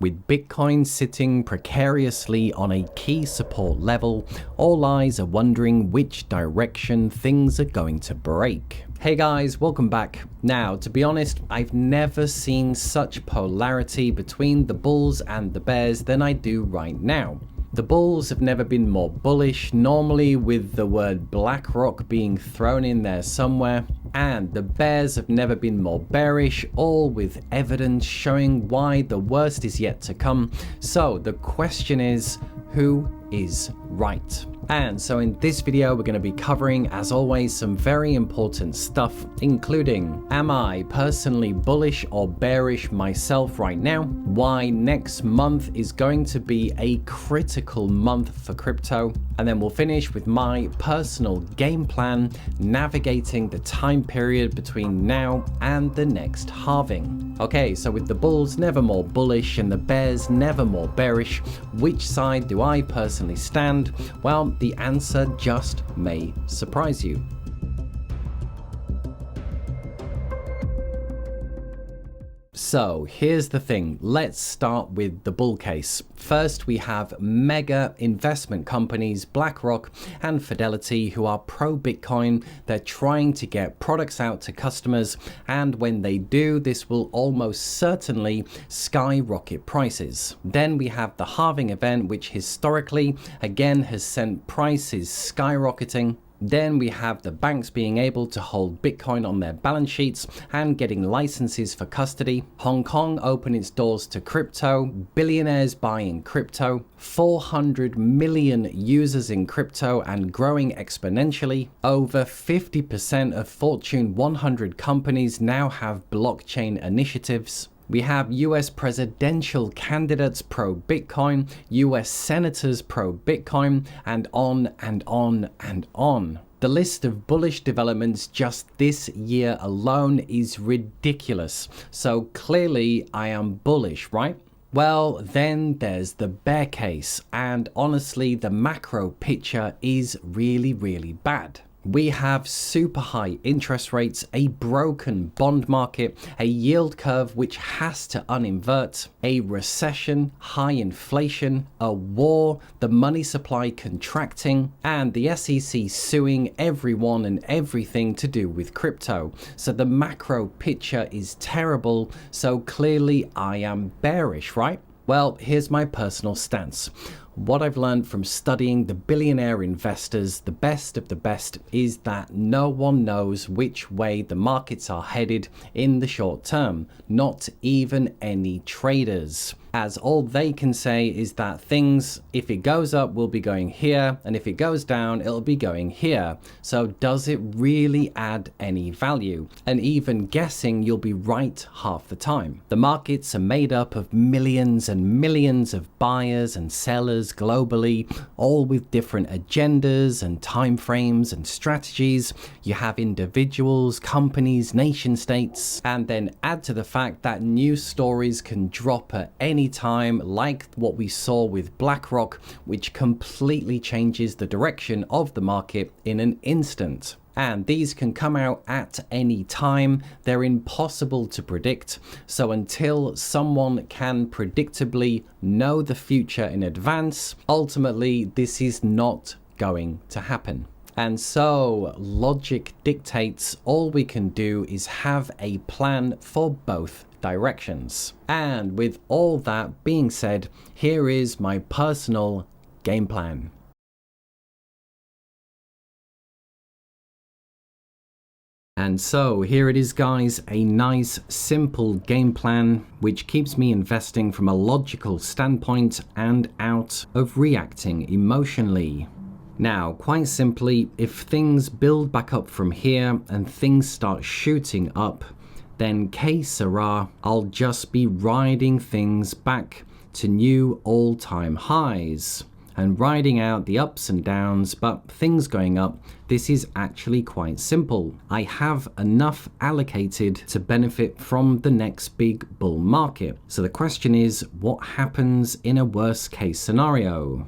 With Bitcoin sitting precariously on a key support level, all eyes are wondering which direction things are going to break. Hey guys, welcome back. Now, to be honest, I've never seen such polarity between the bulls and the bears than I do right now. The bulls have never been more bullish, normally with the word BlackRock being thrown in there somewhere, and the bears have never been more bearish, all with evidence showing why the worst is yet to come. So the question is, who is right? And so in this video, we're going to be covering, as always, some very important stuff, including, am I personally bullish or bearish myself right now? Why next month is going to be a critical month for crypto? And then we'll finish with my personal game plan, navigating the time period between now and the next halving. Okay, so with the bulls never more bullish and the bears never more bearish, which side do I personally stand? Well, the answer just may surprise you. So here's the thing, let's start with the bull case. First, we have mega investment companies, BlackRock and Fidelity, who are pro-Bitcoin. They're trying to get products out to customers, and when they do, this will almost certainly skyrocket prices. Then we have the halving event, which historically, again, has sent prices skyrocketing. Then we have the banks being able to hold Bitcoin on their balance sheets and getting licenses for custody. Hong Kong opened its doors to crypto, billionaires buying crypto, 400 million users in crypto and growing exponentially. Over 50% of Fortune 100 companies now have blockchain initiatives. We have US presidential candidates pro-Bitcoin, US senators pro-Bitcoin, and on and on and on. The list of bullish developments just this year alone is ridiculous. So clearly I am bullish, right? Well, then there's the bear case, and honestly, the macro picture is really bad. We have super high interest rates, a broken bond market, a yield curve which has to uninvert, a recession, high inflation, a war, the money supply contracting, and the SEC suing everyone and everything to do with crypto. So the macro picture is terrible, so clearly I am bearish, right? Well, here's my personal stance. What I've learned from studying the billionaire investors, the best of the best, is that no one knows which way the markets are headed in the short term, not even any traders. As all they can say is that things, if it goes up, will be going here, and if it goes down, it'll be going here. So does it really add any value? And even guessing, you'll be right half the time. The markets are made up of millions and millions of buyers and sellers globally, all with different agendas and timeframes and strategies. You have individuals, companies, nation states, and then add to the fact that news stories can drop at any time, like what we saw with BlackRock, which completely changes the direction of the market in an instant. And these can come out at any time. They're impossible to predict. So until someone can predictably know the future in advance, ultimately this is not going to happen. And so logic dictates all we can do is have a plan for both directions. And with all that being said, here is my personal game plan. And so here it is, guys, a nice simple game plan which keeps me investing from a logical standpoint and out of reacting emotionally. Now, quite simply, if things build back up from here and things start shooting up, then que sera, I'll just be riding things back to new all-time highs and riding out the ups and downs, but things going up, this is actually quite simple. I have enough allocated to benefit from the next big bull market. So the question is, what happens in a worst case scenario?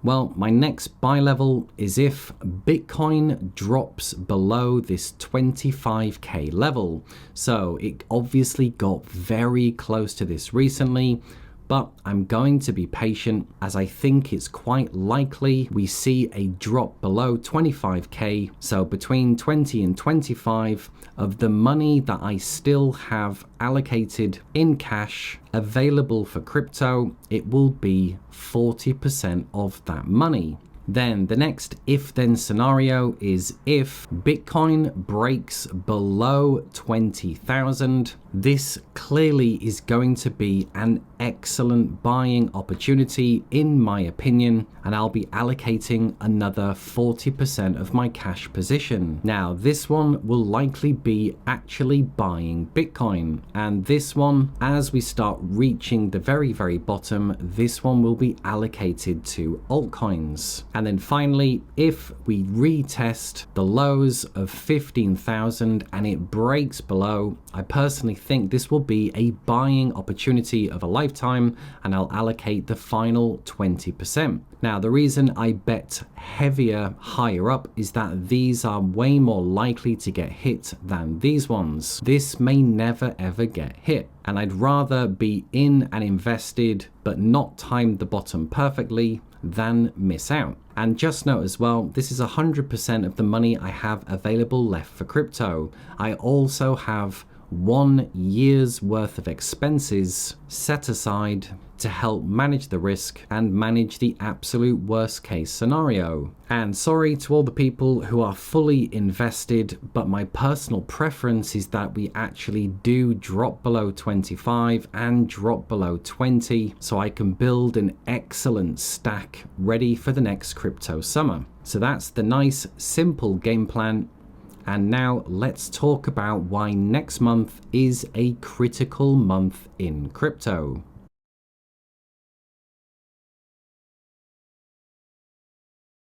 Well, my next buy level is if Bitcoin drops below this 25k level. So it obviously got very close to this recently, but I'm going to be patient as I think it's quite likely we see a drop below 25k. So between 20 and 25 of the money that I still have allocated in cash available for crypto, it will be 40% of that money. Then the next if then scenario is if Bitcoin breaks below 20,000. This clearly is going to be an excellent buying opportunity in my opinion, and I'll be allocating another 40% of my cash position. Now this one will likely be actually buying Bitcoin, and this one, as we start reaching the very bottom, this one will be allocated to altcoins. And then finally, if we retest the lows of 15,000 and it breaks below, I personally think this will be a buying opportunity of a lifetime, and I'll allocate the final 20%. Now, the reason I bet heavier higher up is that these are way more likely to get hit than these ones. This may never ever get hit, and I'd rather be in and invested but not time the bottom perfectly than miss out. And just note as well, this is 100% of the money I have available left for crypto. I also have 1 year's worth of expenses set aside to help manage the risk and manage the absolute worst case scenario. And sorry to all the people who are fully invested, but my personal preference is that we actually do drop below 25 and drop below 20 so I can build an excellent stack ready for the next crypto summer. So that's the nice simple game plan. And now let's talk about why next month is a critical month in crypto.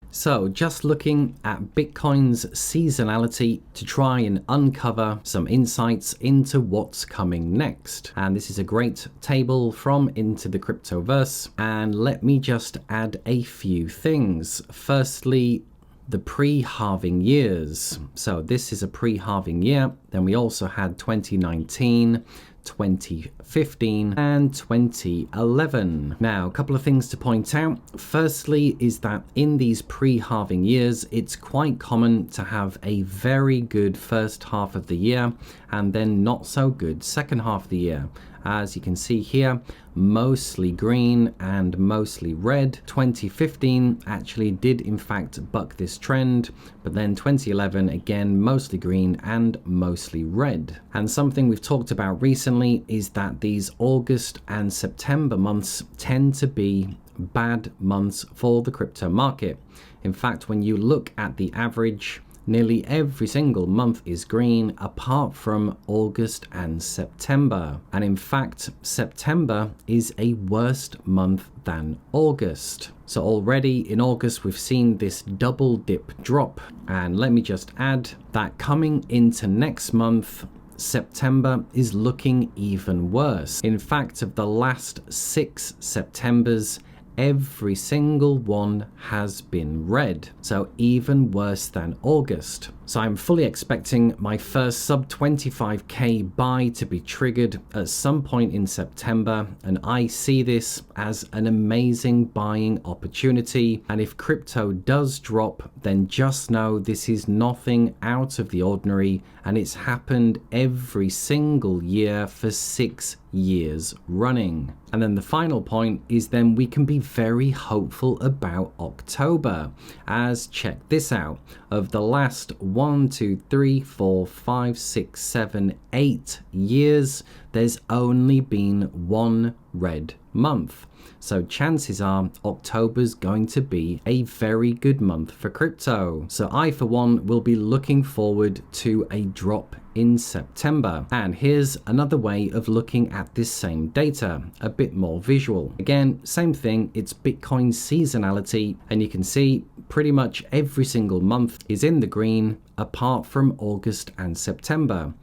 So just looking at Bitcoin's seasonality to try and uncover some insights into what's coming next. And this is a great table from Into the Cryptoverse. And let me just add a few things. Firstly, the pre-halving years. So this is a pre-halving year. Then we also had 2019, 2015 and 2011. Now, a couple of things to point out. Firstly is that in these pre-halving years, it's quite common to have a very good first half of the year and then not so good second half of the year. As you can see here, mostly green and mostly red. 2015 actually did in fact buck this trend, but then 2011 again mostly green and mostly red. And something we've talked about recently is that these August and September months tend to be bad months for the crypto market. In fact, when you look at the average, nearly every single month is green apart from August and September. And in fact, September is a worse month than August. So already in August, we've seen this double dip drop. And let me just add that coming into next month, September is looking even worse. In fact, of the last 6 Septembers, every single one has been red, so even worse than August. So I'm fully expecting my first sub 25k buy to be triggered at some point in September, and I see this as an amazing buying opportunity. And if crypto does drop, then just know this is nothing out of the ordinary, and it's happened every single year for 6 years running. And then the final point is then we can be very hopeful about October, as check this out, of the last 1, 2, 3, 4, 5, 6, 7, 8 years, there's only been 1 red month. So chances are October's going to be a very good month for crypto. So I, for one, will be looking forward to a drop in September. And here's another way of looking at this same data, a bit more visual. Again, same thing, it's Bitcoin seasonality, and you can see pretty much every single month is in the green apart from August and September.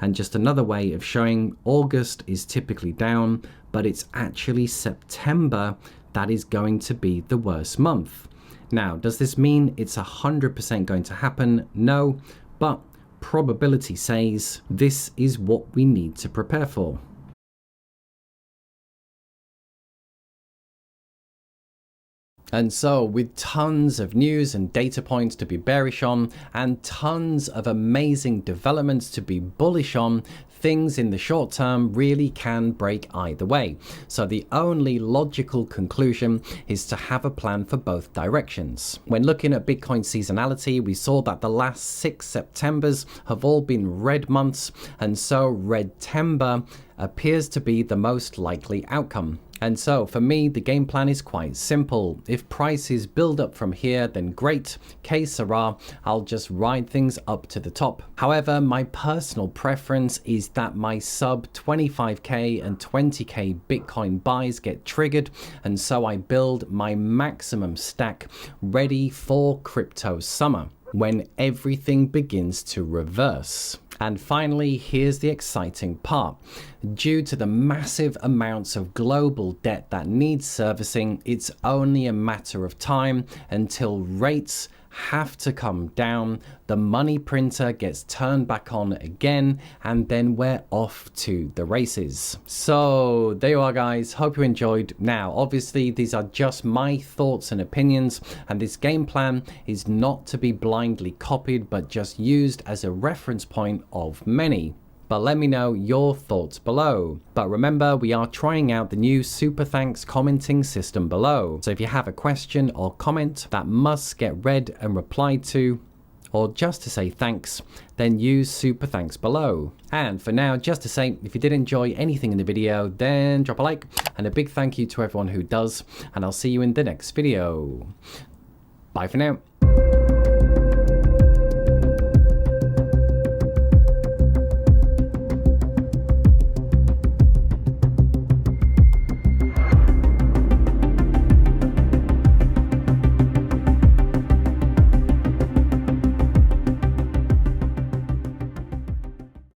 And just another way of showing August is typically down, but it's actually September that is going to be the worst month. Now, does this mean it's 100% going to happen? No, but probability says this is what we need to prepare for. And so with tons of news and data points to be bearish on and tons of amazing developments to be bullish on, things in the short term really can break either way. So the only logical conclusion is to have a plan for both directions. When looking at Bitcoin seasonality, we saw that the last 6 Septembers have all been red months, and so Redtember appears to be the most likely outcome. And so for me, the game plan is quite simple. If prices build up from here, then great, que sera, I'll just ride things up to the top. However, my personal preference is that my sub 25k and 20k Bitcoin buys get triggered, and so I build my maximum stack ready for crypto summer, when everything begins to reverse. And finally, here's the exciting part. Due to the massive amounts of global debt that needs servicing, it's only a matter of time until rates have to come down, the money printer gets turned back on again, and then we're off to the races. So there you are, guys. Hope you enjoyed. Now, obviously, these are just my thoughts and opinions, and this game plan is not to be blindly copied, but just used as a reference point of many. But let me know your thoughts below. But remember, we are trying out the new Super Thanks commenting system below. So if you have a question or comment that must get read and replied to, or just to say thanks, then use Super Thanks below. And for now, just to say, if you did enjoy anything in the video, then drop a like, and a big thank you to everyone who does, and I'll see you in the next video. Bye for now.